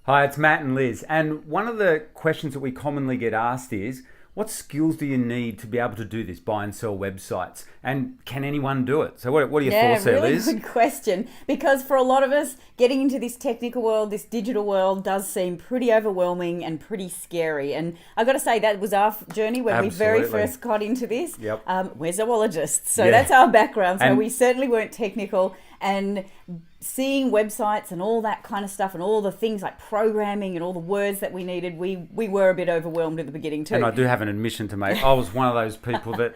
Hi, it's Matt and Liz. And one of the questions that we commonly get asked is, what skills do you need to be able to do this, buy and sell websites? And can anyone do it? So what are your thoughts there, really Liz? good question. Because for a lot of us, getting into this technical world, this digital world, does seem pretty overwhelming and pretty scary. And I've got to say, that was our journey when we very Absolutely. first got into this. Yep. We're zoologists, so Yeah. that's our background. So And- we certainly weren't technical. And seeing websites and all that kind of stuff and all the things like programming and all the words that we needed, we were a bit overwhelmed at the beginning too. And I do have an admission to make. I was one of those people that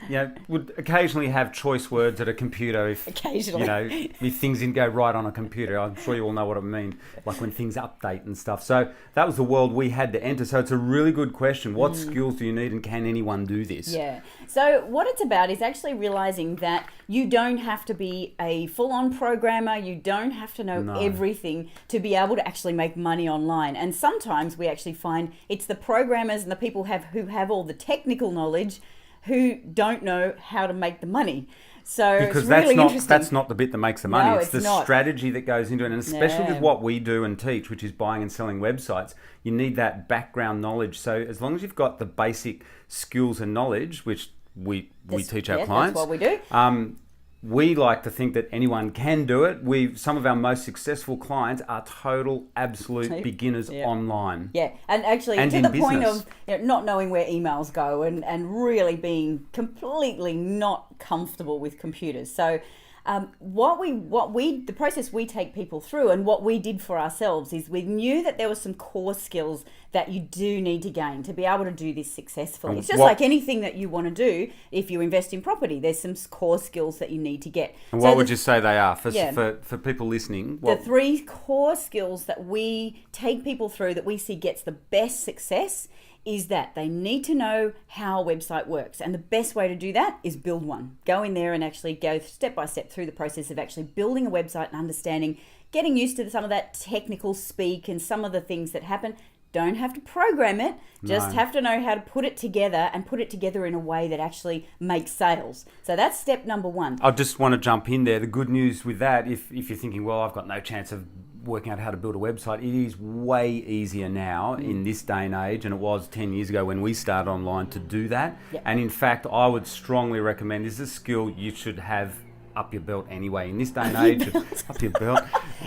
would occasionally have choice words at a computer if Occasionally. if things didn't go right on a computer. I'm sure you all know what I mean, like when things update and stuff. So that was the world we had to enter. So it's a really good question. What skills do you need, and can anyone do this? Yeah. So what it's about is actually realizing that you don't have to be a full-on programmer. You don't have to know everything to be able to actually make money online. And sometimes we actually find it's the programmers and the people who have all the technical knowledge who don't know how to make the money. So Because it's really interesting. that's not the bit that makes the money. No, it's the it's not. strategy that goes into it. And especially Yeah. with what we do and teach, which is buying and selling websites, you need that background knowledge. So as long as you've got the basic skills and knowledge, which we teach our clients. That's what we do. We like to think that anyone can do it. Some of our most successful clients are total, absolute beginners online. Yeah, and actually And to in the point business. of not knowing where emails go and really being completely not comfortable with computers. So the process we take people through and what we did for ourselves is we knew that there were some core skills that you do need to gain to be able to do this successfully. And It's just what- like anything that you want to do. If you invest in property, there's some core skills that you need to get. And So what would the- you say they are Yeah. for people listening? the three core skills that we take people through that we see gets the best success is that they need to know how a website works. And the best way to do that is build one. Go in there and actually go step by step through the process of actually building a website and understanding, getting used to some of that technical speak and some of the things that happen. Don't have to program it, just have to know how to put it together and put it together in a way that actually makes sales. So that's step number one. I just want to jump in there. The good news with that, if you're thinking, well, I've got no chance of working out how to build a website, it is way easier now in this day and age, and it was 10 years ago when we started online to do that. Yep. And in fact, I would strongly recommend, this is a skill you should have up your belt anyway. In this day and age, up your belt.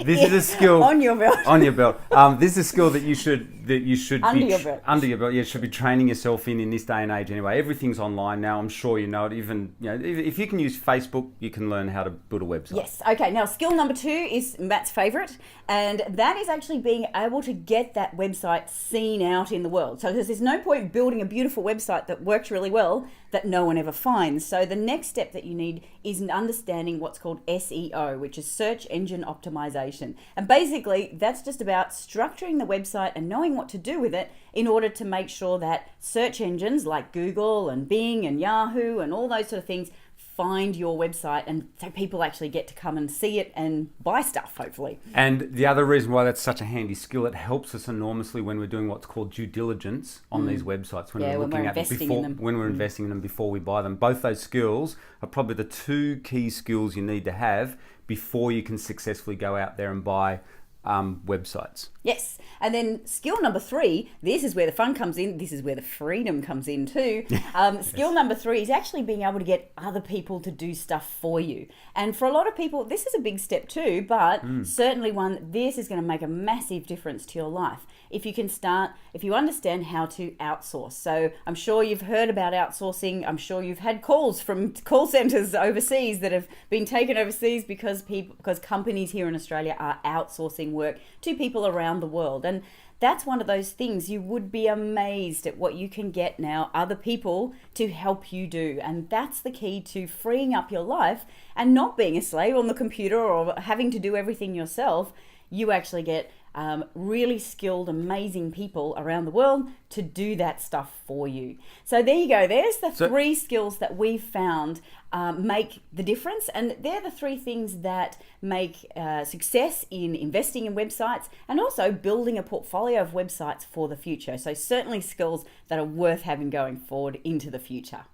This is a skill On your belt. On your belt. This is a skill that you should Under be your belt. under your belt. You should be training yourself in this day and age anyway. Everything's online now. I'm sure you know it. Even if you can use Facebook, you can learn how to build a website. Yes. Okay. Now, skill number 2 is Matt's favorite, and that is actually being able to get that website seen out in the world. So there's no point building a beautiful website that works really well that no one ever finds. So the next step that you need is understanding what's called SEO, which is search engine optimization. And basically, that's just about structuring the website and knowing what to do with it in order to make sure that search engines like Google and Bing and Yahoo and all those sort of things find your website, and so people actually get to come and see it and buy stuff, hopefully. And the other reason why that's such a handy skill, it helps us enormously when we're doing what's called due diligence on these websites. When Yeah, we're when looking we're at them investing before, in them. when we're investing in them before we buy them. Both those skills are probably the two key skills you need to have before you can successfully go out there and buy websites. Yes. And then skill number 3, this is where the fun comes in. This is where the freedom comes in too. Skill number 3 is actually being able to get other people to do stuff for you. And for a lot of people, this is a big step too, but certainly one, this is going to make a massive difference to your life. If you understand how to outsource. So I'm sure you've heard about outsourcing. I'm sure you've had calls from call centers overseas that have been taken overseas because companies here in Australia are outsourcing work to people around the world. And that's one of those things you would be amazed at what you can get now, other people to help you do. And that's the key to freeing up your life and not being a slave on the computer or having to do everything yourself. You actually get really skilled, amazing people around the world to do that stuff for you. So there you go. There's the 3 skills that we've found make the difference. And they're the 3 things that make success in investing in websites and also building a portfolio of websites for the future. So certainly skills that are worth having going forward into the future.